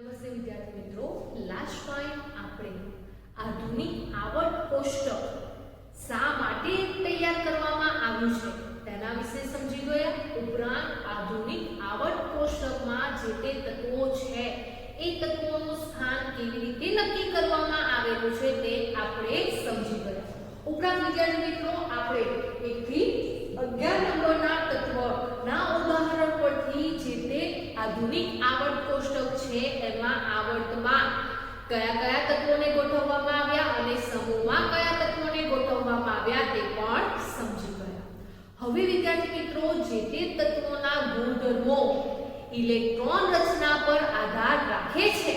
નમસ્તે વિદ્યાર્થી મિત્રો, લાસ્ટ ટાઈમ આપણે આધુનિક આવર્ત કોષ્ટક શા માટે તૈયાર કરવામાં આવ્યું છે તેના વિશે સમજી ગયા. ઉપરાંત આધુનિક આવર્ત કોષ્ટકમાં જે તે તત્વો છે એ તત્વોનું સ્થાન કેવી રીતે નક્કી કરવામાં આવેલું છે તે આપણે સમજી ગયા. ઉપરાંત વિદ્યાર્થી મિત્રો, આપણે 1 થી 11 નંબરના તત્વના ઉદાહરણ પરથી જે તે આધુનિક આવર્ત કોષ્ટક છે એમાં આવર્તમાં કયા કયા તત્વોને ગોઠવવામાં આવ્યા અને સમૂહમાં કયા તત્વોને ગોઠવવામાં આવ્યા તે પણ સમજી ગયા. હવે વિદ્યાર્થી મિત્રો, જે તે તત્વોના ગુણધર્મો ઇલેક્ટ્રોન રચના પર આધાર રાખે છે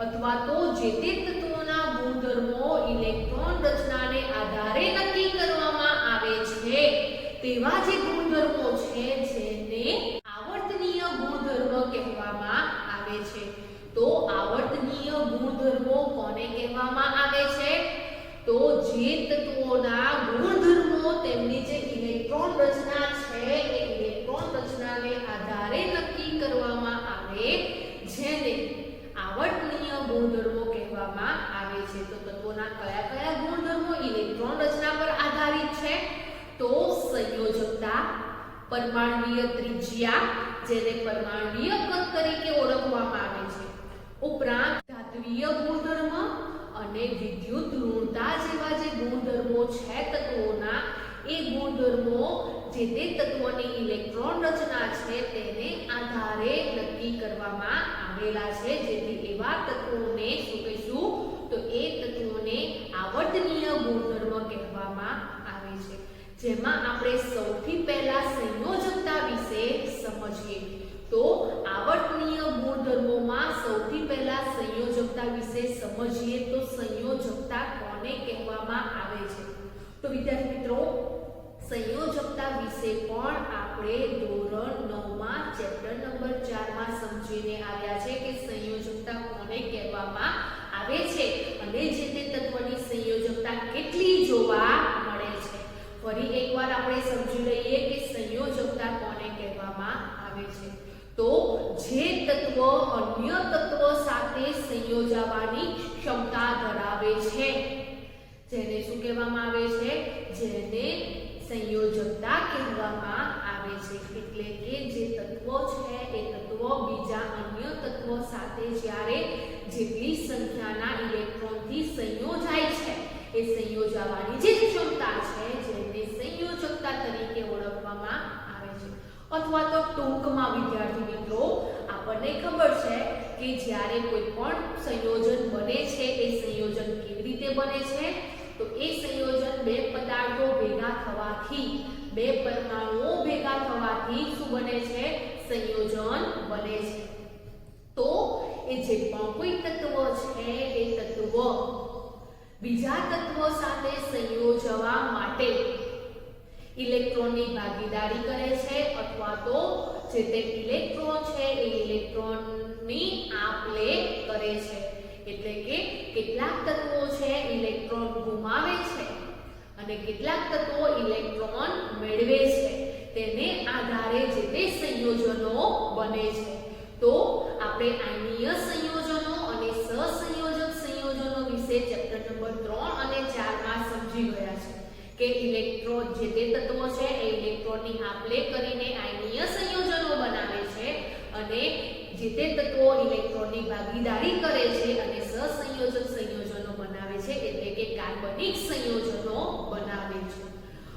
અથવા તો જે તે તત્વોના ગુણધર્મો ઇલેક્ટ્રોન રચનાને આધારે નક્કી કરવામાં આવે છે તેવા જે ગુણધર્મો છે જેને આવર્તનીય ગુણધર્મ કહેવામાં આવે છે. તો આવર્તનીય ગુણધર્મો કોને કહેવામાં આવે છે? તો જે તત્વોના ગુણધર્મો તેમની જે ઇલેક્ટ્રોન રચના છે એ ઇલેક્ટ્રોન રચનાને આધારે નક્કી કરવામાં આવે જેને આવર્તનીય ગુણધર્મો કહેવામાં આવે છે. તો તત્વોના કયા કયા ગુણધર્મો ઇલેક્ટ્રોન રચના પર આધારિત છે? તો સંયોજકતા, પરમાણુય ત્રિજ્યા જેને પરમાણુય કદ તરીકે ઓળખવામાં આવે છે, ઉપરાંત ધાત્વિય ગુણધર્મ અને વિદ્યુત ઋણતા જેવા જે ગુણધર્મો છે તત્વોના, એ ગુણધર્મો જે તે તત્વોની ઇલેક્ટ્રોન રચના છે તેને આધારે નક્કી કરવામાં આવેલા છે. જેથી એવા તત્વોને શું કહીશું? તો એ તત્વોને આવર્તનીય ગુણધર્મ કહેવામાં આવે છે. જેમાં આપણે સૌથી પહેલા સંયોજકતા વિશે સમજીએ. તો આવર્તનીય ગુણધર્મોમાં સૌથી પહેલા સંયોજકતા વિશે સમજીએ તો સંયોજકતા કોને કહેવામાં આવે છે? તો વિદ્યાર્થી મિત્રો, સંયોજકતા વિશે પણ આપણે ધોરણ 9 માં ચેપ્ટર નંબર 4 માં સમજીને આવ્યા છે કે સંયોજકતા કોને કહેવામાં આવે છે અને જે તે તત્વની સંયોજકતા કેટલી જોવા મળે છે. ફરી એકવાર આપણે સમજી લઈએ કે સંયોજકતા કોને કહેવામાં આવે છે. તો જે તત્વ અન્ય તત્વ સાથે સંયોજાવાની ક્ષમતા ધરાવે છે જેને શું કહેવામાં આવે છે? જેને સંયોજકતા કહેવામાં આવે છે. એટલે કે જે તત્વો છે એ તત્વો બીજા અન્ય તત્વો સાથે જ્યારે જેટલી સંખ્યાના ઇલેક્ટ્રોનથી સંયોજાય છે એ સંયોજાવાની જે ક્ષમતા છે જેને સંયોજકતા તરીકે ઓળખવામાં આવે છે. અથવા તો ટૂંકમાં વિદ્યાર્થી મિત્રો, આપણને ખબર છે કે જ્યારે કોઈ પણ સંયોજન બને છે એ સંયોજન કેવી રીતે બને છે? તો એ સંયોજન બે પદાર્થો ભેગા થવાથી, બે પરમાણુઓ ભેગા થવાથી શું બને છે? સંયોજન બને છે. તો એ જે પણ કોઈ તત્વ છે એ તત્વ બીજા તત્વો સાથે સંયોજવા માટે ઇલેક્ટ્રોનની ભાગીદારી કરે છે અથવા તો જે તે ઇલેક્ટ્રોન છે એ ઇલેક્ટ્રોનની આપ-લે કરે છે. એટલે કે કેટલાક તત્વો છે ઇલેક્ટ્રોન ગુમાવે છે અને કેટલાક તત્વો ઇલેક્ટ્રોન મેળવે છે. તેને આધારે જે તે સંયોજનો બને છે. તો આપણે આયનીય સંયોજનો અને સહસંયોજક સંયોજનો વિશે ચેપ્ટર નંબર 3 અને 4 માં સમજી ગયા છે કે ઇલેક્ટ્રોન જે તે તત્વો છે એ ઇલેક્ટ્રોનની આપ-લે કરીને આયનીય સંયોજનો બનાવે છે અને જે તે તત્વો ઇલેક્ટ્રોનની ભાગીદારી કરે છે અને સહસંયોજક સંયોજનો બનાવે છે એટલે કે કાર્બનિક સંયોજનો બનાવે છે.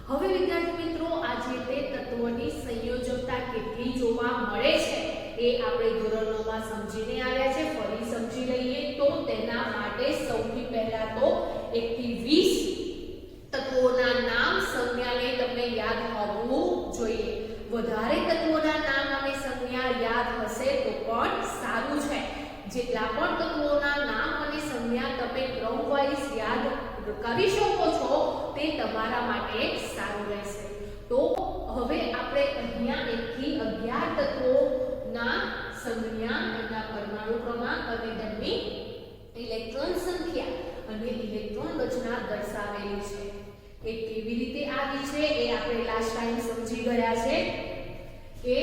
હવે વિદ્યાર્થી મિત્રો, આ જે તે તત્વોની સંયોજકતા કેટલી જોવા મળે છે એ આપણે ધોરણ 9 માં સમજીને આવ્યા છે. ફરી સમજી લઈએ તો તેના માટે સૌથી પહેલા તો 1 થી 20 તત્વોના નામ સંજ્ઞાને તમને યાદ હોવું જોઈએ. વધારે તત્વોના નામ અને સંજ્ઞા યાદ હશે તો પણ સારું છે. જેટલા પણ તત્વોના નામ અને સંજ્ઞા તમે ક્રમ વાઇઝ યાદ કરી શકો છો તે તમારા માટે સારું રહેશે. તો હવે આપણે અહીંયા 1 થી 11 તત્વોના સંજ્ઞા, એના પરમાણુ ક્રમાંક અને તેમની ઇલેક્ટ્રોન સંખ્યા અને ઇલેક્ટ્રોન રચના દર્શાવેલી છે. એ કેવી રીતે આવી છે એ આપણે લાસ્ટ ટાઈમ સમજી ગયા છે કે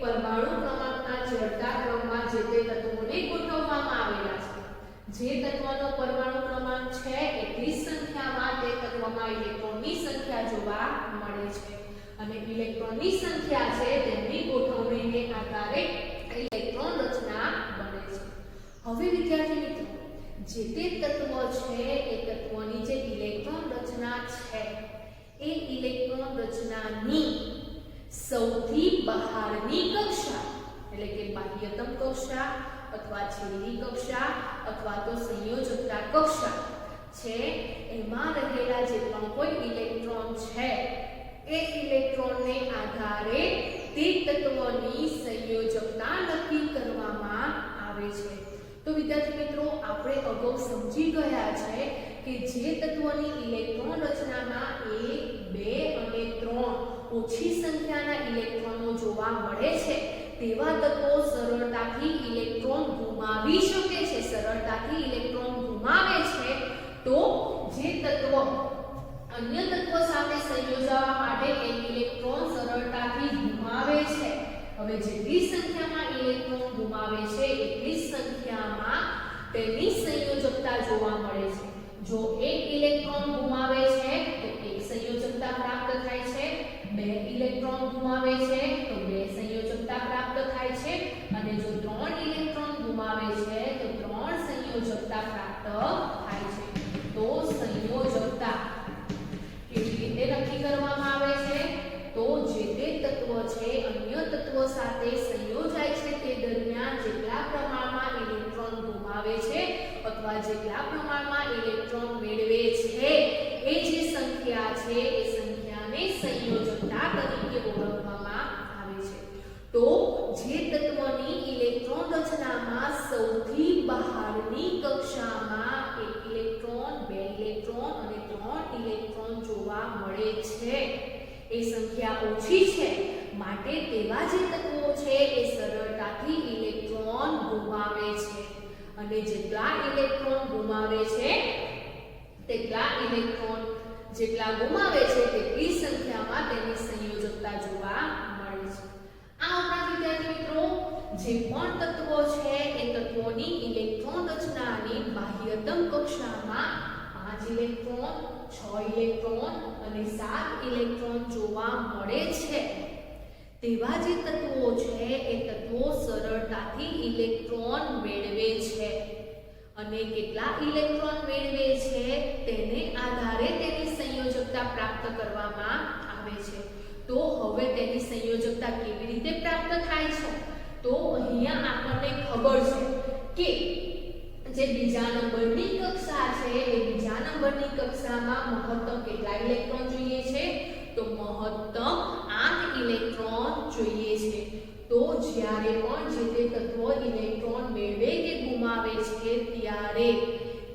પરમાણુ ક્રમાંક પરમાણુના ચડતા ક્રમમાં જે તે તત્વોને ગોઠવવામાં આવેલા છે. જે તત્વનો પરમાણુ ક્રમાંક છે એટલી જ સંખ્યામાં તે તત્વમાં ઇલેક્ટ્રોનની સંખ્યા જોવા મળે છે અને ઇલેક્ટ્રોનની સંખ્યા છે તેમની ગોઠવણીને આધારે ઇલેક્ટ્રોન રચના બને છે. હવે વિદ્યાર્થી મિત્રો, જે તે તત્વ છે એ તત્વની જે ઇલેક્ટ્રોન રચના છે એ ઇલેક્ટ્રોન રચનાની સૌથી બહારની કક્ષા એટલે કે બાહ્યતમ કક્ષા અથવા છેલ્લી કક્ષા અથવા તો સંયોજકતા કક્ષા છે એમાં રહેલા જે પણ કોઈ ઇલેક્ટ્રોન છે એ ઇલેક્ટ્રોનને આધારે તે તત્વની સંયોજકતા નક્કી કરવામાં આવે છે. તો વિદ્યાર્થી મિત્રો, આપણે અગાઉ સમજી ગયા છે કે જે તત્વની ઇલેક્ટ્રોન રચનામાં 1, 2 અને 3 ઓછી સંખ્યાના ઇલેક્ટ્રોનો જોવા મળે છે તેવા તત્વો સરળતાથી ઇલેક્ટ્રોન ગુમાવી શકે છે. સરળતાથી ઇલેક્ટ્રોન ગુમાવે છે તો જે તત્વ અન્ય તત્વ સાથે સંયોજવા માટે એક ઇલેક્ટ્રોન સરળતાથી ગુમાવે છે. હવે જેટલી સંખ્યામાં ઇલેક્ટ્રોન ગુમાવે છે એટલી જ સંખ્યામાં તેની સંયોજકતા જોવા મળે છે. જો એક ઇલેક્ટ્રોન ગુમાવે છે તો એક સંયોજકતા પ્રાપ્ત થાય છે, 2 ઇલેક્ટ્રોન ગુમાવે છે તો 2 સંયોજકતા પ્રાપ્ત થાય છે અને જો 3 ઇલેક્ટ્રોન ગુમાવે છે તો 3 સંયોજકતા પ્રાપ્ત થાય છે. તો સંયોજકતા કેવી રીતે નક્કી કરવામાં આવે છે? તો જે તે તત્વ છે અન્ય તત્વ સાથે સંયોજાય છે તે દરમિયાન જેટલા પ્રમાણમાં ઇલેક્ટ્રોન ગુમાવે છે અથવા જેટલા પ્રમાણમાં ઇલેક્ટ્રોન મેળવે છે એ જે સંખ્યા છે એ સંખ્યાને સંયોજકતા તરીકે ઓળખવામાં આવે છે. તો જે તત્વની ઇલેક્ટ્રોન રચનામાં સૌથી બહારની કક્ષામાં 1 ઇલેક્ટ્રોન, 2 ઇલેક્ટ્રોન અને 3 ઇલેક્ટ્રોન જોવા મળે છે એ સંખ્યા ઓછી છે, માટે તેવા જે તત્વો છે એ સરળતાથી ઇલેક્ટ્રોન ગુમાવે છે અને જેટલા ઇલેક્ટ્રોન ગુમાવે છે તેટલા ઇલેક્ટ્રોન જેટલા ગુમાવે છે તેટલી સંખ્યામાં તેની સંયોજકતા જોવા મળે છે. આ ઉપરાંત વિદ્યાર્થી મિત્રો, જે પણ તત્વો છે એ તત્વોની ઇલેક્ટ્રોન રચનાની બાહ્યતમ કક્ષામાં 5 ઇલેક્ટ્રોન, 6 ઇલેક્ટ્રોન અને 7 ઇલેક્ટ્રોન જોવા મળે છે તેવા જે તત્વો છે એ તત્વો સરળતાથી ઇલેક્ટ્રોન મેળવે છે અને કેટલા ઇલેક્ટ્રોન મેળવે છે તેને આધારે તેની સંયોજકતા પ્રાપ્ત કરવામાં આવે છે. તો હવે તેની સંયોજકતા કેવી રીતે પ્રાપ્ત થાય છે? તો અહીંયા આપણને ખબર છે કે જે બીજા નંબરની કક્ષા છે એ બીજા નંબરની કક્ષામાં મહત્તમ કેટલા ઇલેક્ટ્રોન જોઈએ છે? તો મહત્તમ 8 ઇલેક્ટ્રોન જોઈએ છે. તો જ્યારે પણ જે તે તત્વ ઇલેક્ટ્રોન મેળવે કે ગુમાવે છે ત્યારે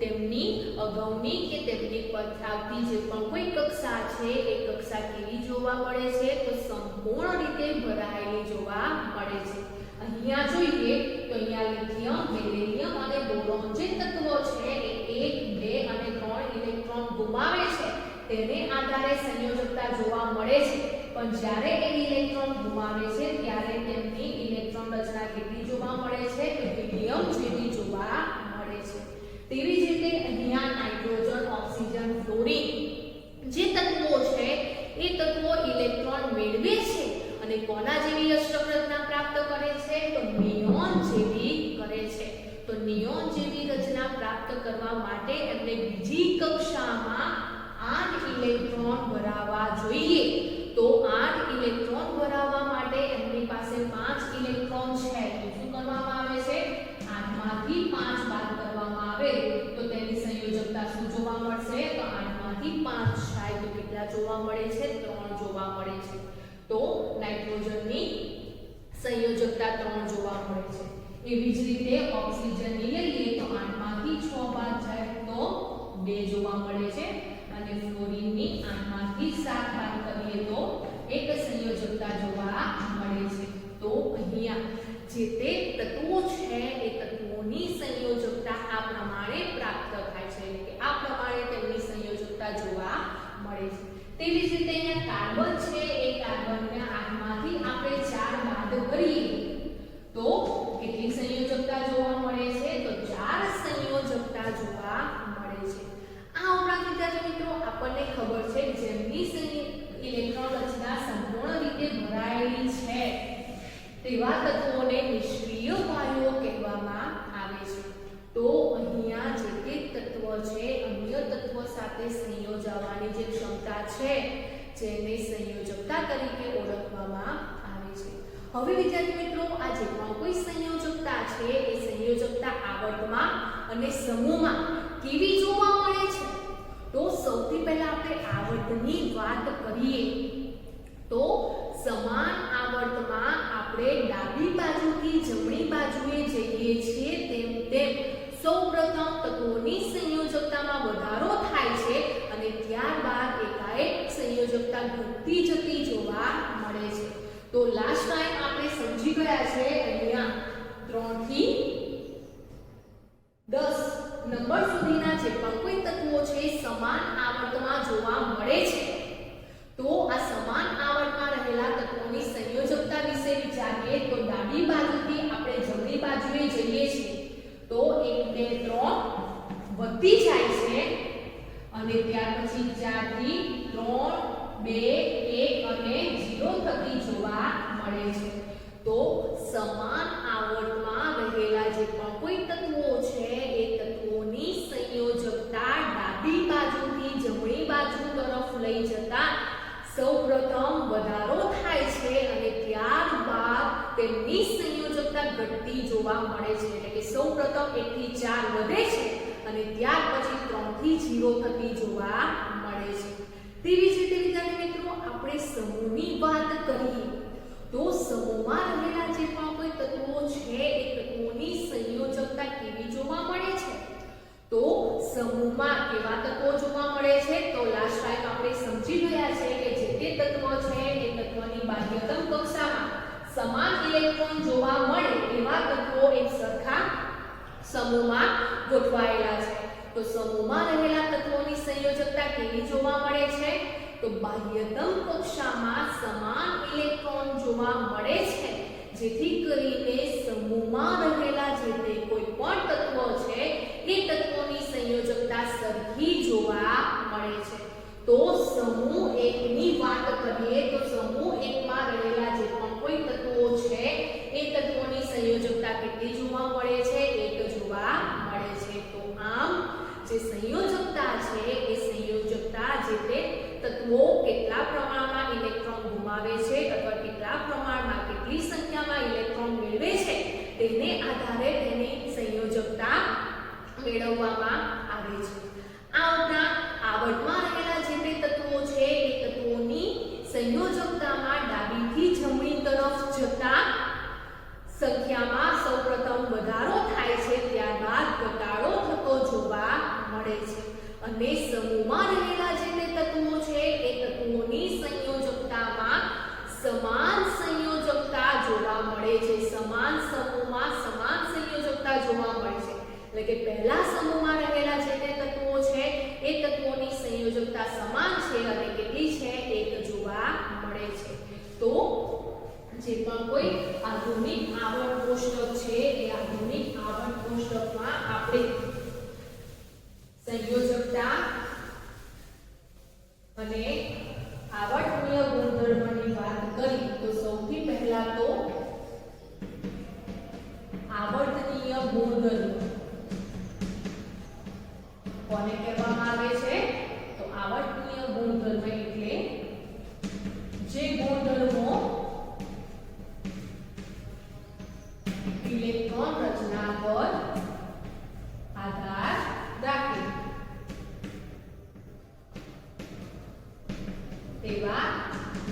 તેમની અગાઉની કે તેમની પછી આવતી જે પણ કોઈ કક્ષા છે એ કક્ષા કેવી જોવા મળે છે? તો સંપૂર્ણ રીતે ભરાયેલી જોવા મળે છે. અહીંયા જોઈએ તો અહીંયા લિથિયમ, બેરિલિયમ અને બોરોન જે તત્વો છે એ 1, 2 અને 3 ઇલેક્ટ્રોન ગુમાવે છે તેને આધારે સંયોજકતા જોવા મળે છે. પણ જ્યારે એ ઇલેક્ટ્રોન ગુમાવે છે ત્યારે તેમની ઇલેક્ટ્રોન રચના કેટલી જોવા મળે છે? તો હિલિયમ જેવી જોવા મળે છે. તેવી જ રીતે અહીંયા નાઇટ્રોજન, ઓક્સિજન, ફ્લોરિન જે તત્વો છે એ તત્વો ઇલેક્ટ્રોન મેળવે છે અને કોના જેવી અષ્ટક રચના પ્રાપ્ત કરે છે? તો નિયોન જેવી કરે છે. તો નિયોન જેવી રચના પ્રાપ્ત કરવા માટે એમને બીજી કક્ષામાં 8 ઇલેક્ટ્રોન ભરાવા જોઈએ. તો 8 ઇલેક્ટ્રોન ભરાવવા માટે એમની પાસે 5 ઇલેક્ટ્રોન છે. તો શું કરવામાં આવે છે? 8 માંથી 5 બાદ કરવામાં આવે તો તેની સંયોજકતા શું જોવા મળશે? તો 8 માંથી 5 જાય તો કેટલા જોવા મળે છે? 3 જોવા મળે છે. તો નાઇટ્રોજનની સંયોજકતા 3 જોવા મળે છે. એવી જ રીતે ઓક્સિજનની લઈએ તો 8 માંથી 6 બાદ જાય તો 2 જોવા મળે છે અને ફ્લોરિનની 8 માંથી 7 બાદ કરીએ તો એક સંયોજકતા જોવા મળે છે. તો અહીંયા જે તે તત્વો છે એ તત્વોની સંયોજકતા આ પ્રમાણે પ્રાપ્ત થાય છે કે આ પ્રમાણે તેમની સંયોજકતા જોવા મળે છે. તેવી જ રીતે અહીંયા કાર્બન છે એ કાર્બનના 8 માંથી આપણે 4 બાદ કરીએ તો ઇલેક્ટ્રોન રચના સંપૂર્ણ રીતે ભરાયેલી છે તેવા તત્વોને નિષ્ક્રિય વાયુઓ કહેવામાં આવે છે. તો અહીંયા જે તે તત્વ છે અન્ય તત્વ સાથે સંયોજવાની જે ક્ષમતા છે જેને સંયોજકતા તરીકે ઓળખવામાં આવે છે. હવે વિદ્યાર્થી મિત્રો આ જે પણ કોઈ સંયોજકતા છે એ સંયોજકતા આવર્તમાં અને સમૂહમાં કેવી જોવા મળે છે? તો સૌથી પહેલા આપણે આવર્તની વાત કરીએ તો સમાન આવર્તમાં આપણે ડાબી બાજુથી જમણી બાજુએ જઈએ છીએ તેમ તેમ સૌપ્રથમ તત્વોની સંયોજકતામાં વધારો થાય છે અને ત્યારબાદ એકાએક સંયોજકતા ઘટતી જતી જોવા મળે છે. તો લાસ્ટ ટાઈમ આપણે સમજી ગયા છે અહીંયા 3 થી 10 નંબર સુધીના જે પણ કોઈ તત્વો છે સમાન આવર્તમાં જોવા મળે છે. તો આ સમાન આવર્તમાં રહેલા તત્વોની સંયોજકતા વિશે વિચારીએ તો ડાબી બાજુથી આપણે જમણી બાજુએ જઈએ છીએ તો 1 2 3 વધતી જાય છે અને ત્યાર પછી 4 થી 3 2 1 અને 0 થતી જોવા મળે છે. તો સમાન આવર્તમાં રહેલા જે પણ કોઈ તત્વો છે એ તત્વોની સંયોજકતા ડાબી બાજુથી જમણી બાજુ તરફ લઈ જતા સૌપ્રથમ વધારો થાય છે અને ત્યારબાદ તેમની સંયોજકતા ઘટતી જોવા મળે છે. એટલે કે સૌપ્રથમ 1 થી 4 વધે છે અને ત્યાર પછી 3 થી 0 થતી જોવા મળે છે. તેવી જ રીતે વિદ્યાર્થી મિત્રો આપણે સમૂહની વાત કરીએ તો સમૂહમાં રહેલા જે પણ કોઈ તત્વો છે એ તત્વોની સંયોજકતા કેવી જોવા મળે છે? તો સમૂહમાં કેવા તત્વો જોવા મળે છે? તો લાસ્ટ ટાઈમ આપણે સમજી ગયા છે કે જે તે તત્વ છે એ તત્વની બાહ્યતમ કક્ષામાં સમાન ઇલેક્ટ્રોન જોવા મળે એવા તત્વો એક સરખા સમૂહમાં ગોઠવાયેલા છે. તો સમૂહમાં રહેલા તત્વોની સંયોજકતા કેવી જોવા મળે છે? તો બાહ્યતમ કક્ષામાં સમાન ઇલેક્ટ્રોન જોવા મળે છે જેથી કરીને સમૂહમાં રહેલા જે તે કોઈ પણ તત્વ છે એ તત્વોની સંયોજકતા સરખી જોવા મળે છે. તો સમૂહ 1 ની વાત કરીએ તો સમૂહ 1 માં રહેલા જે પણ કોઈ તત્વો છે એ તત્વોની સંયોજકતા કેટલી જોવા મળે છે? 1 જોવા મળે છે. તો આમ જે સંયોજકતા છે એ સંયોજકતા જે તે તત્વો કેટલા પ્રમાણમાં ઇલેક્ટ્રોન ગુમાવે છે અથવા કેટલા પ્રમાણમાં કેટલી સંખ્યામાં ઇલેક્ટ્રોન મેળવે છે તેને આધારે તેની સંયોજકતા મેળવવામાં આવે છે. આ ઉપરાંત આવર્તમાં રહેલા જે તે તત્વો છે એ તત્વોની સંયોજકતામાં ડાબીથી જમણી તરફ જતા સંખ્યામાં સૌપ્રથમ વધારો થાય છે ત્યારબાદ ઘટાડો થતો જોવા મળે છે. અને સમૂહમાં રહેલા જે તે તત્વો છે એ તત્વોની સંયોજકતામાં સમાન સંયોજકતા જોવા મળે છે. સમાન સમૂહમાં સમાન સંયોજકતા જોવા મળે છે. એટલે કે પહેલા સમૂહમાં રહેલા જે તે તત્વો છે એ તત્વોની સંયોજકતા સમાન છે અને કેટલી છે? 1 જોવા મળે છે. તો જે પણ કોઈ આધુનિક આવર્ત કોષ્ટક છે એ આધુનિક આવર્ત કોષ્ટકમાં આપણે સંયોજકતા અને આવર્તનીય ગુણધર્મની વાત કરી તો સૌથી પહેલા તો આવર્તનીય ગુણધર્મ કોને કહેવામાં આવે છે? તો આવર્તનીય ગુણધર્મ એટલે જે ગુણધર્મો ઇલેક્ટ્રોન રચના પર આધાર રાખે તેવા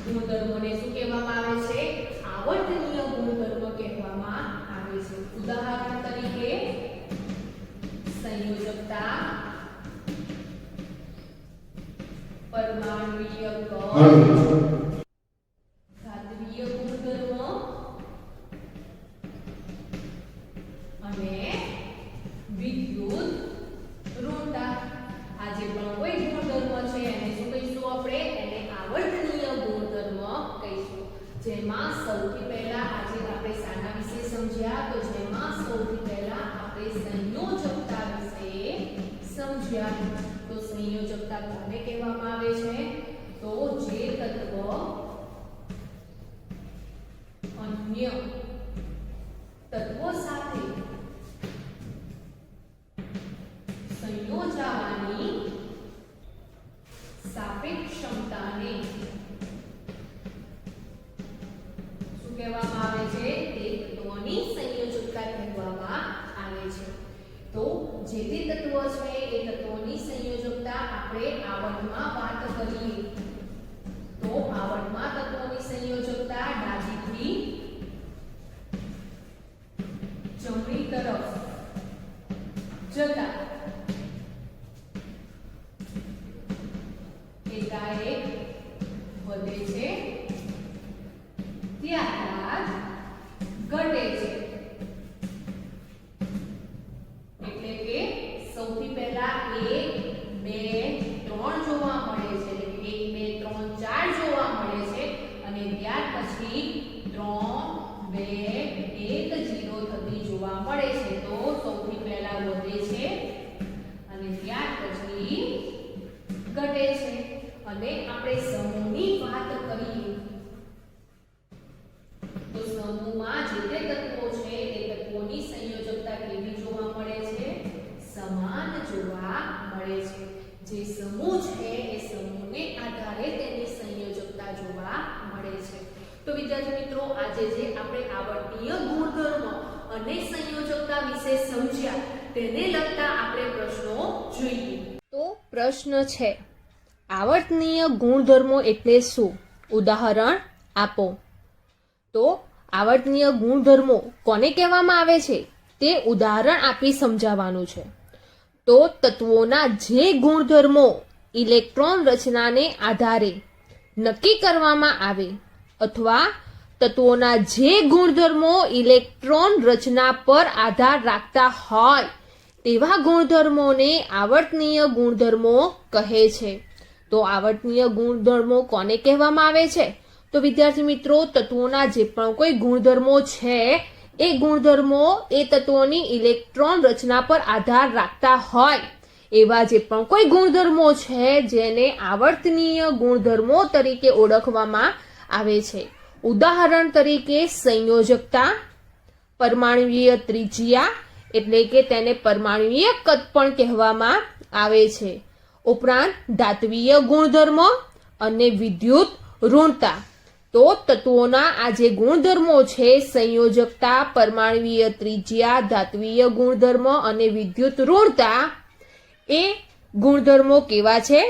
ગુણધર્મોને શું કહેવામાં આવે છે? આવર્તનીય ગુણધર્મ કહેવામાં આવે છે. ઉદાહરણ તરીકે સંયોજકતા, પરમાણુય કદ, ધાત્વિય ગુણધર્મ અને વિદ્યુત ઋણતા. આ જે પણ કોઈ ગુણધર્મ છે એને શું કહીશું? આપણે એને આવર્તનીય ગુણધર્મ કહીશું. જેમાં સૌથી પહેલા આજે આપણે શાના વિશે સમજ્યા? તો જેમાં સૌથી પહેલા આપણે સંયોજકતા વિશે સમજ્યા. તો સંયોજકતા કોને કહેવામાં આવે છે? તો જે તત્વ કહેવામાં આવે છે? તે તત્વોની સંયોજકતા કહેવામાં આવે છે. તો જે તે તત્વો છે એ તત્વોની સંયોજકતા આપણે આવર્તમાં વાત કરીએ તો આવર્તમાં તત્વોની સંયોજકતા ડાબીથી જમણી તરફ જતા એકાએક વધે છે ત્યારબાદ ઘટે છે. એટલે કે સૌથી પહેલા 1 2 3 જોવા મળે છે, એટલે 1 2 3 4 જોવા મળે છે અને ત્યાર પછી 3 2 1 0 થતી જોવા મળે છે. તો સૌથી પહેલા વધે છે અને ત્યાર પછી ઘટે છે. અને આપણે સમૂહની વાત કરીએ તો સમૂહમાં જે તે તત્વો છે એ તત્વોની સંયોજકતા કેવી જોવા મળે છે? સમાન જોવા મળે છે. જે સમૂહ છે એ સમૂહને આધારે તેની સંયોજકતા જોવા મળે છે. તો વિદ્યાર્થી મિત્રો, આજે જે આપણે આવર્તનીય ગુણધર્મ અને સંયોજકતા વિશે સમજ્યા તેને લગતા આપણે પ્રશ્નો જોઈએ. તો પ્રશ્ન છે, આવર્તનીય ગુણધર્મો એટલે શું? ઉદાહરણ આપો. તો આવર્તનીય ગુણધર્મો કોને કહેવામાં આવે છે તે ઉદાહરણ આપી સમજાવવાનું છે. તો તત્વોના જે ગુણધર્મો ઇલેક્ટ્રોન રચનાને આધારે નક્કી કરવામાં આવે અથવા તત્વોના જે ગુણધર્મો ઇલેક્ટ્રોન રચના પર આધાર રાખતા હોય તેવા ગુણધર્મોને આવર્તનીય ગુણધર્મો કહે છે. તો આવર્તનીય ગુણધર્મો કોને કહેવામાં આવે છે? તો વિદ્યાર્થી મિત્રો, તત્વોના જે પણ કોઈ ગુણધર્મો છે એ ગુણધર્મો એ તત્વોની ઇલેક્ટ્રોન રચના પર આધાર રાખતા હોય એવા જે પણ કોઈ ગુણધર્મો છે જેને આવર્તનીય ગુણધર્મો તરીકે ઓળખવામાં આવે છે. ઉદાહરણ તરીકે સંયોજકતા, પરમાણુવીય ત્રિજ્યા એટલે કે તેને પરમાણુવીય કદ પણ કહેવામાં આવે છે. ઉપરાંત ધાત્વીય ગુણધર્મો અને વિદ્યુત ઋણતા. તો તત્વોના આ જે ગુણધર્મો છે સંયોજકતા, પરમાણુવીય ત્રિજ્યા, ધાત્વીય ગુણધર્મો અને વિદ્યુત ઋણતા એ ગુણધર્મો કેવા છે?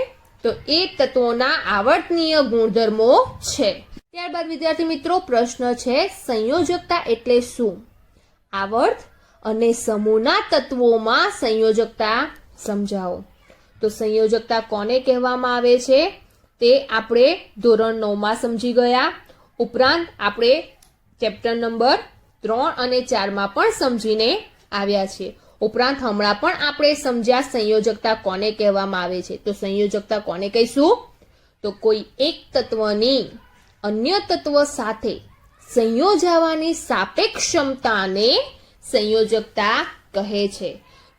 તો એ તત્વોના આવર્તનીય ગુણધર્મો છે. ત્યારબાદ વિદ્યાર્થી મિત્રો, પ્રશ્ન છે, સંયોજકતા એટલે શું? આવર્ત અને સમૂહના તત્વોમાં સંયોજકતા સમજાવો. તો સંયોજકતા કોને કહેવામાં આવે છે તે આપણે ધોરણ 9માં સમજી ગયા. ઉપરાંત આપણે ચેપ્ટર નંબર 3 અને 4માં પણ સમજીને આવ્યા છે. ઉપરાંત હમણાં પણ આપણે સમજ્યા સંયોજકતા કોને કહેવામાં આવે છે. તો સંયોજકતા કોને કહીશું? તો કોઈ એક તત્વની અન્ય તત્વ સાથે સંયોજાવાની સાપેક્ષ ક્ષમતાને સંયોજકતા કહે છે.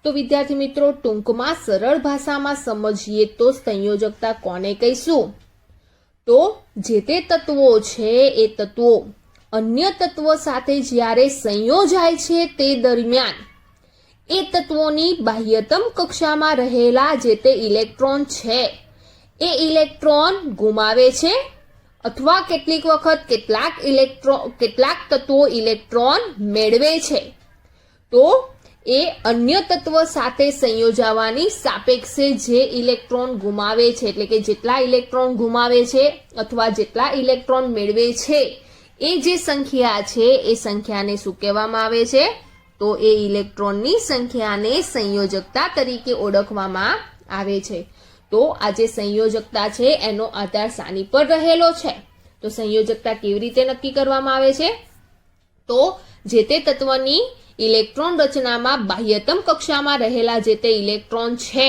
તો વિદ્યાર્થી મિત્રો, ટૂંકમાં સરળ ભાષામાં સમજીએ તો સંયોજકતા કોને કહીશું? તો જે તે તત્વો છે એ તત્વો અન્ય તત્વો સાથે જ્યારે સંયોજાય છે તે દરમિયાન એ તત્વોની બાહ્યતમ કક્ષામાં રહેલા જે તે ઇલેક્ટ્રોન છે એ ઇલેક્ટ્રોન ગુમાવે છે અથવા કેટલીક વખત કેટલાક તત્વો ઇલેક્ટ્રોન મેળવે છે. તો એ અન્ય તત્વ સાથે સંયોજાવાની સાપેક્ષે જે ઇલેક્ટ્રોન ગુમાવે છે એટલે કે જેટલા ઇલેક્ટ્રોન ગુમાવે છે અથવા જેટલા ઇલેક્ટ્રોન મેળવે છે એ જે સંખ્યા છે એ સંખ્યાને શું કહેવામાં આવે છે? તો એ ઇલેક્ટ્રોનની સંખ્યાને સંયોજકતા તરીકે ઓળખવામાં આવે છે. તો આ જે સંયોજકતા છે એનો આધાર શાની પર રહેલો છે? તો સંયોજકતા કેવી રીતે નક્કી કરવામાં આવે છે? તો જે તે તત્વની ઇલેક્ટ્રોન રચનામાં બાહ્યતમ કક્ષામાં રહેલા જે તે ઇલેક્ટ્રોન છે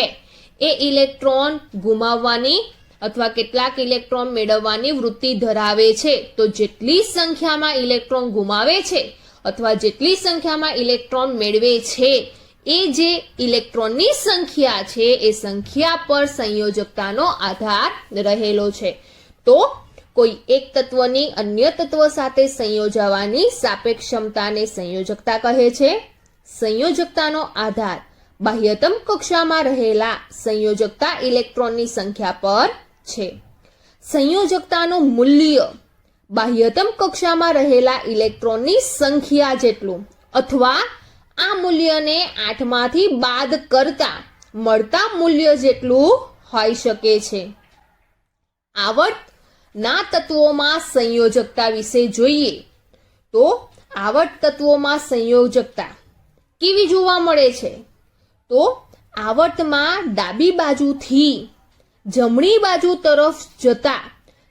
એ ઇલેક્ટ્રોન ગુમાવવાની અથવા કેટલાક ઇલેક્ટ્રોન મેળવવાની વૃત્તિ ધરાવે છે. તો જેટલી સંખ્યામાં ઇલેક્ટ્રોન ગુમાવે છે અથવા જેટલી સંખ્યામાં ઇલેક્ટ્રોન મેળવે છે એ જે ઇલેક્ટ્રોનની સંખ્યા છે એ સંખ્યા પર સંયોજકતાનો આધાર રહેલો છે. તો કોઈ એક તત્વની અન્ય તત્વ સાથે સંયોજાવાની સાપેક્ષ ક્ષમતાને સંયોજકતા કહે છે. સંયોજકતાનો આધાર બાહ્યતમ કક્ષામાં રહેલા સંયોજકતા ઇલેક્ટ્રોનની સંખ્યા પર છે. સંયોજકતાનું મૂલ્ય બાહ્યતમ કક્ષામાં રહેલા ઇલેક્ટ્રોનની સંખ્યા જેટલું અથવા આ મૂલ્યને 8 માંથી બાદ કરતા મળતા મૂલ્ય જેટલું હોઈ શકે છે. આવર્તના તત્વોમાં સંયોજકતા વિશે જોઈએ તો આવર્ત તત્વોમાં સંયોજકતા કેવી જોવા મળે છે? તો આવર્તમાં ડાબી બાજુથી જમણી બાજુ તરફ જતા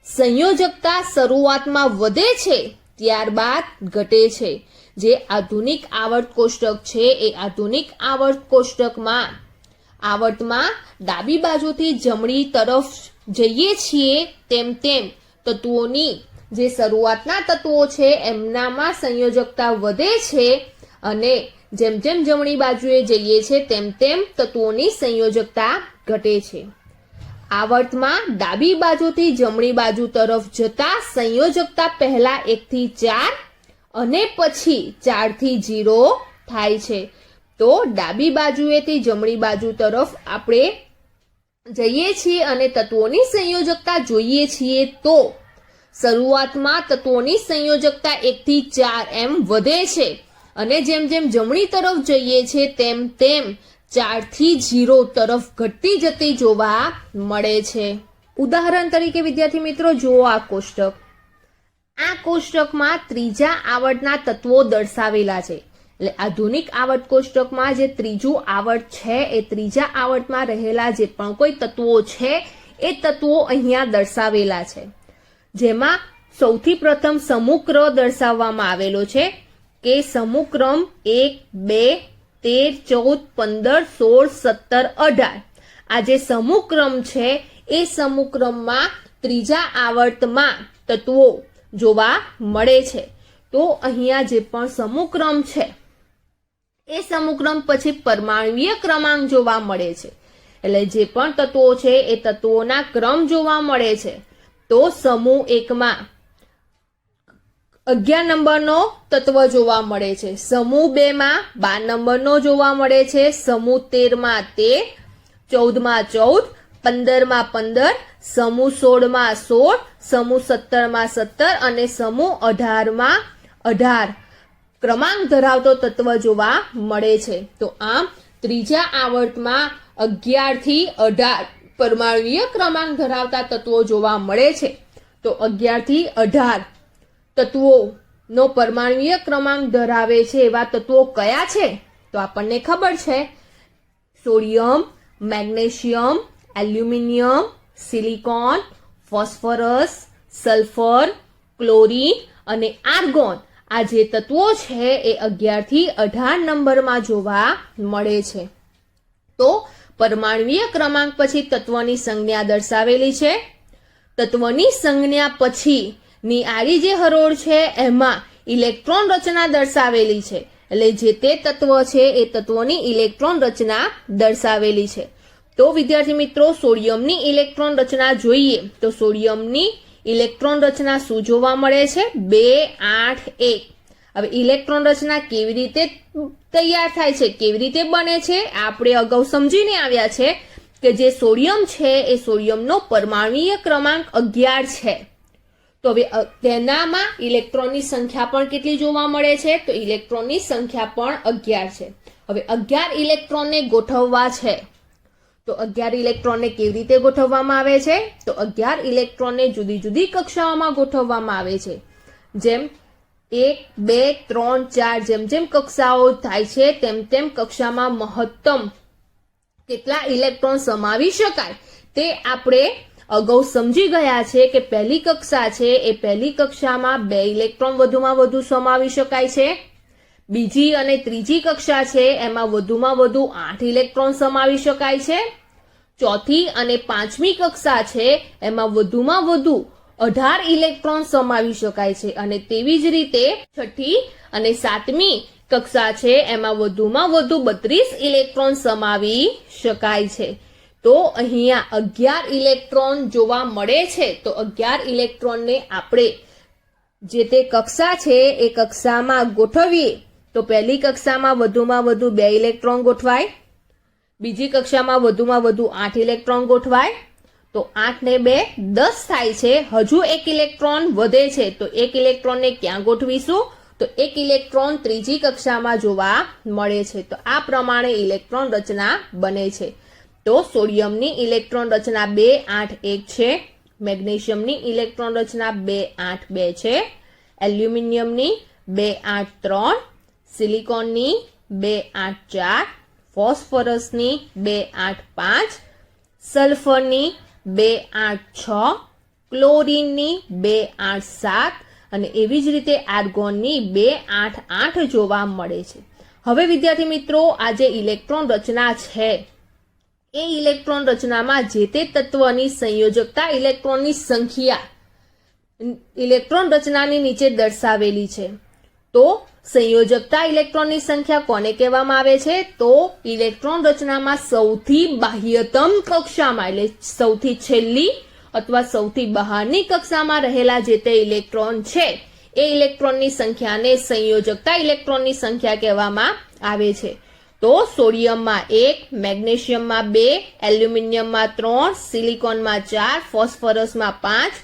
સંયોજકતા શરૂઆતમાં વધે છે, ત્યારબાદ ઘટે છે. જે આધુનિક આવર્ત કોષ્ટક છે એ આધુનિક આવર્ત કોષ્ટકમાં આવર્તમાં ડાબી બાજુથી જમણી તરફ જઈએ છીએ તેમ તેમ તત્વોની જે શરૂઆતના તત્વો છે એમનામાં સંયોજકતા વધે છે અને જેમ જેમ જમણી બાજુએ જઈએ છીએ તેમ તેમ તત્વોની સંયોજકતા ઘટે છે. આવર્તમાં ડાબી બાજુથી જમણી બાજુ તરફ જતા સંયોજકતા પહેલા 1 થી 4 અને પછી 4 થી 0 થાય છે. તો ડાબી બાજુએથી જમણી બાજુ તરફ આપણે જઈએ છીએ અને તત્વોની સંયોજકતા જોઈએ છીએ તો શરૂઆતમાં તત્વોની સંયોજકતા 1 થી 4 એમ વધે છે અને જેમ જેમ જમણી તરફ જઈએ છીએ તેમ તેમ 4 થી 0 તરફ ઘટતી જતી જોવા મળે છે. ઉદાહરણ તરીકે વિદ્યાર્થી મિત્રો જુઓ આ કોષ્ટક. આ કોષ્ટકમાં ત્રીજા આવર્તના તત્વો દર્શાવેલા છે. એટલે આધુનિક આવર્ત કોષ્ટકમાં જે ત્રીજું આવર્ત છે એ ત્રીજા આવર્તમાં રહેલા જે પણ કોઈ તત્વો છે એ તત્વો અહીંયા દર્શાવેલા છે. જેમાં સૌથી પ્રથમ સમૂહક્રમ દર્શાવવામાં આવેલો છે કે સમૂહક્રમ 1, 2, 13, 14, 15, 16, 17, 18 આ જે સમૂહક્રમ છે એ સમૂહક્રમમાં ત્રીજા આવર્તમાં તત્વો જોવા મળે છે. તો અહીંયા જે પણ સમૂહક્રમ છે એ સમૂહક્રમ પછી પરમાણ્વીય ક્રમાંક જોવા મળે છે. એટલે જે પણ તત્વો છે એ તત્વોના ક્રમ જોવા મળે છે. તો સમૂહ 1 માં 11 નંબરનો તત્વ જોવા મળે છે, સમૂહ 2 માં 12 નંબરનો જોવા મળે છે, સમૂહ 13 માં 13, 14 માં 14, 15 માં 15, સમૂહ 16 માં 16, સમૂહ 17 માં 17 અને સમૂહ 18 માં 18 ક્રમાંક ધરાવતો તત્વ જોવા મળે છે. તો આમ ત્રીજા આવર્તમાં 11 થી 18 પરમાણ્વીય ક્રમાંક ધરાવતા તત્વો જોવા મળે છે. તો 11 થી 18 તત્વોનો પરમાણ્વીય ક્રમાંક ધરાવે છે એવા તત્વો કયા છે? તો આપણને ખબર છે sodium, magnesium, aluminium, silicon, phosphorus, sulphur, chlorine અને આર્ગોન આ જે તત્વો છે એ 11 થી 18 નંબરમાં જોવા મળે છે. તો પરમાણ્વીય ક્રમાંક પછી તત્વની સંજ્ઞા દર્શાવેલી છે. તત્વની સંજ્ઞા પછીની આડી જે હરોળ છે એમાં ઇલેક્ટ્રોન રચના દર્શાવેલી છે. એટલે જે તે તત્વ છે એ તત્વની ઇલેક્ટ્રોન રચના દર્શાવેલી છે. તો વિદ્યાર્થી મિત્રો સોડિયમની ઇલેક્ટ્રોન રચના જોઈએ તો સોડિયમની ઇલેક્ટ્રોન રચના શું જોવા મળે છે? 2, 8, 1. હવે ઇલેક્ટ્રોન રચના કેવી રીતે તૈયાર થાય છે, કેવી રીતે બને છે આપણે અગાઉ સમજીને આવ્યા છે કે જે સોડિયમ છે એ સોડિયમનો પરમાણ્વીય ક્રમાંક 11 છે. તો હવે તેનામાં ઇલેક્ટ્રોનની સંખ્યા પણ કેટલી જોવા મળે છે? તો ઇલેક્ટ્રોનની સંખ્યા પણ 11 છે. હવે 11 ઇલેક્ટ્રોનને ગોઠવવા છે તો 11 ઇલેક્ટ્રોનને કેવી રીતે ગોઠવવામાં આવે છે? તો 11 ઇલેક્ટ્રોનને જુદી જુદી કક્ષાઓમાં ગોઠવવામાં આવે છે. જેમ 1, 2, 3, 4 જેમ જેમ કક્ષાઓ થાય છે તેમ તેમ કક્ષામાં મહત્તમ કેટલા ઇલેક્ટ્રોન સમાવી શકાય તે આપણે અગાઉ સમજી ગયા છે કે પહેલી કક્ષા છે એ પહેલી કક્ષામાં 2 ઇલેક્ટ્રોન વધુમાં વધુ સમાવી શકાય છે. બીજી અને ત્રીજી કક્ષા છે એમાં વધુમાં વધુ 8 ઇલેક્ટ્રોન સમાવી શકાય છે. ચોથી અને પાંચમી કક્ષા છે એમાં વધુમાં વધુ 18 ઇલેક્ટ્રોન સમાવી શકાય છે અને તેવી જ રીતે છઠ્ઠી અને સાતમી કક્ષા છે એમાં વધુમાં વધુ 32 ઇલેક્ટ્રોન સમાવી શકાય છે. તો અહીંયા 11 ઇલેક્ટ્રોન જોવા મળે છે. તો 11 ઇલેક્ટ્રોનને આપણે જે તે કક્ષા છે એ કક્ષામાં ગોઠવીએ તો પહેલી કક્ષામાં વધુમાં વધુ 2 ઇલેક્ટ્રોન ગોઠવાય, બીજી કક્ષામાં વધુમાં વધુ 8 ઇલેક્ટ્રોન ગોઠવાય, તો 8 ને 2 10 થાય છે. હજુ એક ઇલેક્ટ્રોન વધે છે તો એક ઇલેક્ટ્રોનને ક્યાં ગોઠવીશું? તો એક ઇલેક્ટ્રોન ત્રીજી કક્ષામાં જોવા મળે છે. તો આ પ્રમાણે ઇલેક્ટ્રોન રચના બને છે. તો સોડિયમની ઇલેક્ટ્રોન રચના 2 8 1 છે. મેગ્નેશિયમની ઇલેક્ટ્રોન રચના 2 8 2 છે. એલ્યુમિનિયમની 2 8 3, સિલિકોનની 2 8 4, ફોસ્ફરસની 2 8 5, સલ્ફરની 2 8 6, ક્લોરીનની 2 8 7 અને એવી જ રીતે આર્ગોનની 2 8 8 જોવા મળે છે. હવે વિદ્યાર્થી મિત્રો, આ જે ઇલેક્ટ્રોન રચના છે એ ઇલેક્ટ્રોન રચનામાં જે તે તત્વની સંયોજકતા ઇલેક્ટ્રોનની સંખ્યા ઇલેક્ટ્રોન રચનાની નીચે દર્શાવેલી છે. તો સંયોજકતા ઇલેક્ટ્રોનની સંખ્યા કોને કહેવામાં આવે છે? તો ઇલેક્ટ્રોન રચનામાં સૌથી બાહ્યતમ કક્ષામાં એટલે સૌથી છેલ્લી અથવા સૌથી બહારની કક્ષામાં રહેલા જે તે ઇલેક્ટ્રોન છે એ ઇલેક્ટ્રોનની સંખ્યાને સંયોજકતા ઇલેક્ટ્રોનની સંખ્યા કહેવામાં આવે છે. તો સોડિયમમાં 1, મેગ્નેશિયમમાં 2, એલ્યુમિનિયમમાં 3, સિલિકોનમાં 4, ફોસ્ફરસમાં 5,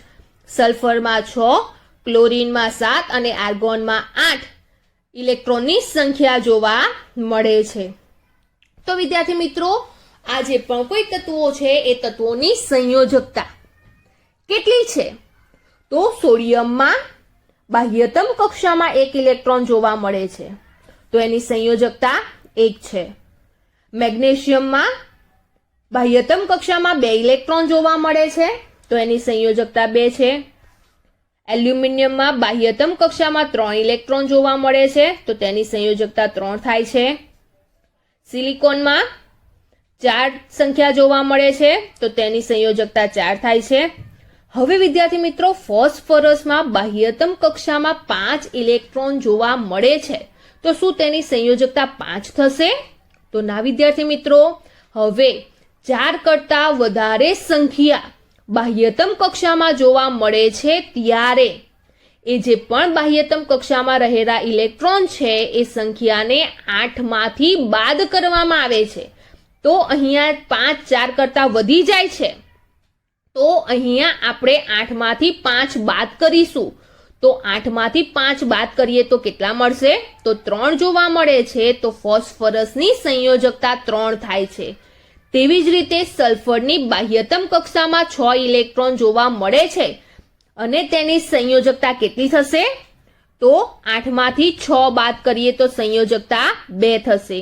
સલ્ફરમાં 6, ક્લોરીનમાં 7 અને આર્ગોનમાં 8 ઇલેક્ટ્રોનની સંખ્યા જોવા મળે છે. તો વિદ્યાર્થી મિત્રો, આ જે પણ કોઈ તત્વો છે એ તત્વોની સંયોજકતા કેટલી છે? તો સોડિયમમાં બાહ્યતમ કક્ષામાં એક ઇલેક્ટ્રોન જોવા મળે છે તો એની સંયોજકતા 1 છે. મેગ્નેશિયમમાં બાહ્યતમ કક્ષામાં 2 ઇલેક્ટ્રોન જોવા મળે છે તો એની સંયોજકતા 2 છે. એલ્યુમિનિયમમાં બાહ્યતમ કક્ષામાં 3 ઇલેક્ટ્રોન જોવા મળે છે તો તેની સંયોજકતા 3 થાય છે. સિલિકોનમાં 4 સંખ્યા જોવા મળે છે તો તેની સંયોજકતા 4 થાય છે. હવે વિદ્યાર્થી મિત્રો, ફોસ્ફરસમાં બાહ્યતમ કક્ષામાં 5 ઇલેક્ટ્રોન જોવા મળે છે તો શું તેની સંયોજકતા 5 થશે? તો ના વિદ્યાર્થી મિત્રો, હવે 4 કરતા વધારે સંખ્યા બાહ્યતમ કક્ષામાં જોવા મળે છે ત્યારે એ જે પણ બાહ્યતમ કક્ષામાં રહેલા ઇલેક્ટ્રોન છે એ સંખ્યાને 8 માંથી બાદ કરવામાં આવે છે. તો અહીંયા 5 4 કરતા વધી જાય છે તો અહીંયા આપણે 8 માંથી 5 બાદ કરીશું. તો 8 માંથી 5 બાદ કરીએ તો કેટલા મળશે? તો 3 જોવા મળે છે. તો ફોસ્ફરસની સંયોજકતા 3 થાય છે. તેવી જ રીતે સલ્ફરની બાહ્યતમ કક્ષામાં 6 ઇલેક્ટ્રોન જોવા મળે છે અને તેની સંયોજકતા કેટલી થશે? તો 8 માંથી 6 બાદ કરીએ તો સંયોજકતા 2 થશે.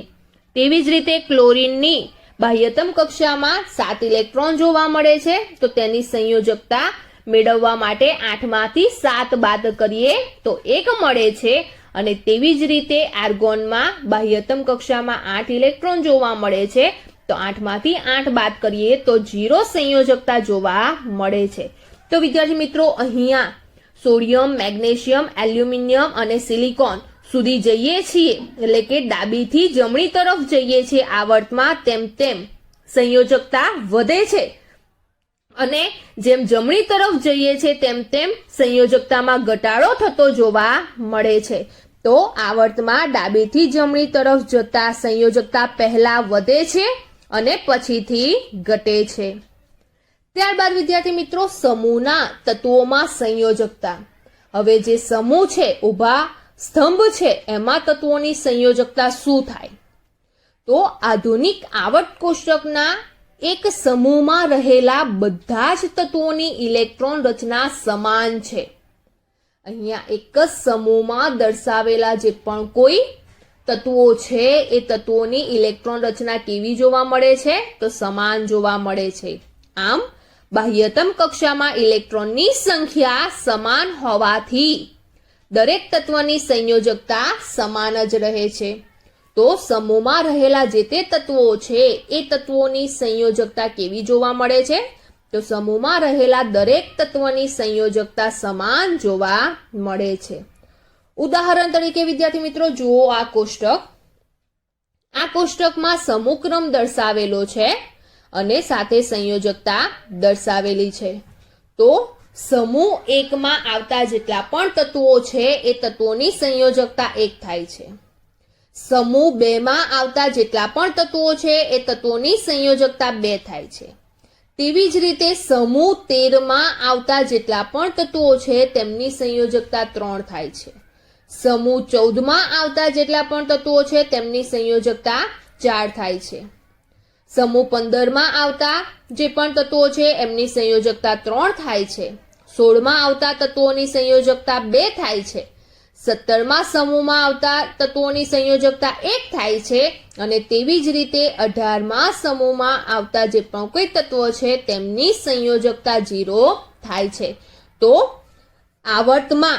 તેવી જ રીતે ક્લોરીનની બાહ્યતમ કક્ષામાં 7 ઇલેક્ટ્રોન જોવા મળે છે તો તેની સંયોજકતા મેળવવા માટે 8 માંથી 7 બાદ કરીએ તો 1 મળે છે. અને તેવી જ રીતે આર્ગોનમાં બાહ્યતમ કક્ષામાં 8 ઇલેક્ટ્રોન જોવા મળે છે તો 8 માંથી 8 બાદ કરીએ તો 0 સંયોજકતા જોવા મળે છે. તો વિદ્યાર્થી મિત્રો, અહીંયા સોડિયમ, મેગ્નેશિયમ, એલ્યુમિનિયમ અને સિલિકોન સુધી જઈએ છીએ એટલે કે ડાબીથી જમણી તરફ જઈએ છીએ આવર્તમાં તેમ તેમ સંયોજકતા વધે છે અને જેમ જમણી તરફ જઈએ છીએ તેમ તેમ સંયોજકતામાં ઘટાડો થતો જોવા મળે છે. તો આવર્તમાં ડાબીથી જમણી તરફ જતા સંયોજકતા પહેલા વધે છે અને પછીથી ઘટે છે. ત્યારબાદ વિદ્યાર્થી મિત્રો, સમૂહના તત્વોમાં સંયોજકતા. હવે જે સમૂહ છે, ઊભા સ્તંભ છે, એમાં તત્વોની સંયોજકતા શું થાય? તો આધુનિક આવર્ત કોષ્ટકના એક સમૂહમાં રહેલા બધા જ તત્વોની ઇલેક્ટ્રોન રચના સમાન છે. અહીંયા એક જ સમૂહમાં દર્શાવેલા જે પણ કોઈ તત્વો છે એ તત્વોની ઇલેક્ટ્રોન રચના કેવી જોવા મળે છે? તો સમાન જોવા મળે છે. આમ બાહ્યતમ કક્ષામાં ઇલેક્ટ્રોનની સંખ્યા સમાન હોવાથી દરેક તત્વની સંયોજકતા સમાન જ રહે છે. તો સમૂહમાં રહેલા જે તે તત્વો છે એ તત્વોની સંયોજકતા કેવી જોવા મળે છે? તો સમૂહમાં રહેલા દરેક તત્વની સંયોજકતા સમાન જોવા મળે છે. ઉદાહરણ તરીકે વિદ્યાર્થી મિત્રો, જુઓ આ કોષ્ટક. આ કોષ્ટકમાં સમૂહક્રમ દર્શાવેલો છે અને સાથે સંયોજકતા દર્શાવેલી છે. તો સમૂહ 1 માં આવતા જેટલા પણ તત્વો છે એ તત્વોની સંયોજકતા 1 થાય છે. સમૂહ 2 માં આવતા જેટલા પણ તત્વો છે એ તત્વોની સંયોજકતા 2 થાય છે. તેવી જ રીતે સમૂહ 13માં આવતા જેટલા પણ તત્વો છે તેમની સંયોજકતા 3 થાય છે. સમૂહ 14માં આવતા જેટલા પણ તત્વો છે તેમની સંયોજકતા 4 થાય છે. સમૂહ 15માં આવતા જે પણ તત્વો છે એમની સંયોજકતા 3 થાય છે. 16માં આવતા તત્વોની સંયોજકતા 2 થાય છે. 17માં સમૂહમાં આવતા તત્વોની સંયોજકતા 1 થાય છે અને તેવી જ રીતે 18માં સમૂહમાં આવતા જે પણ કોઈ તત્વો છે તેમની સંયોજકતા 0 થાય છે. તો આવર્તમાં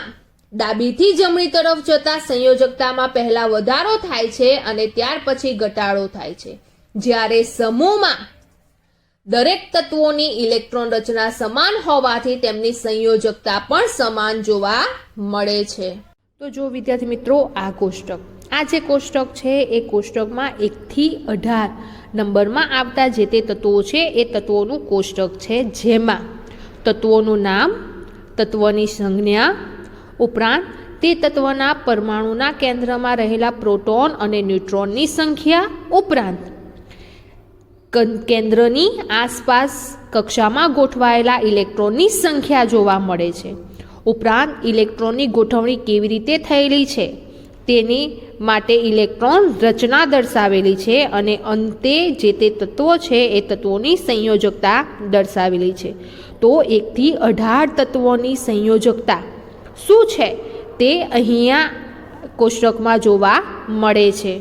ડાબીથી જમણી તરફ જતા સંયોજકતામાં પહેલા વધારો થાય છે અને ત્યાર પછી ઘટાડો થાય છે. જ્યારે સમૂહમાં દરેક તત્વોની ઇલેક્ટ્રોન રચના સમાન હોવાથી તેમની સંયોજકતા પણ સમાન જોવા મળે છે. તો જો વિદ્યાર્થી મિત્રો આ કોષ્ટક, આ જે કોષ્ટક છે એ કોષ્ટકમાં 1 થી 18 નંબરમાં આવતા જે તે તત્વો છે એ તત્વોનું કોષ્ટક છે, જેમાં તત્વોનું નામ, તત્વની સંજ્ઞા ઉપરાંત તે તત્વના પરમાણુના કેન્દ્રમાં રહેલા પ્રોટોન અને ન્યુટ્રોનની સંખ્યા ઉપરાંત કેન્દ્રની આસપાસ કક્ષામાં ગોઠવાયેલા ઇલેક્ટ્રોનની સંખ્યા જોવા મળે છે. ઉપરાંત ઇલેક્ટ્રોનની ગોઠવણી કેવી રીતે થયેલી છે તેની માટે ઇલેક્ટ્રોન રચના દર્શાવેલી છે અને અંતે જે તે તત્વો છે એ તત્વોની સંયોજકતા દર્શાવેલી છે. તો 1 થી 18 તત્વોની સંયોજકતા શું છે તે અહીંયા કોષ્ટકમાં જોવા મળે છે.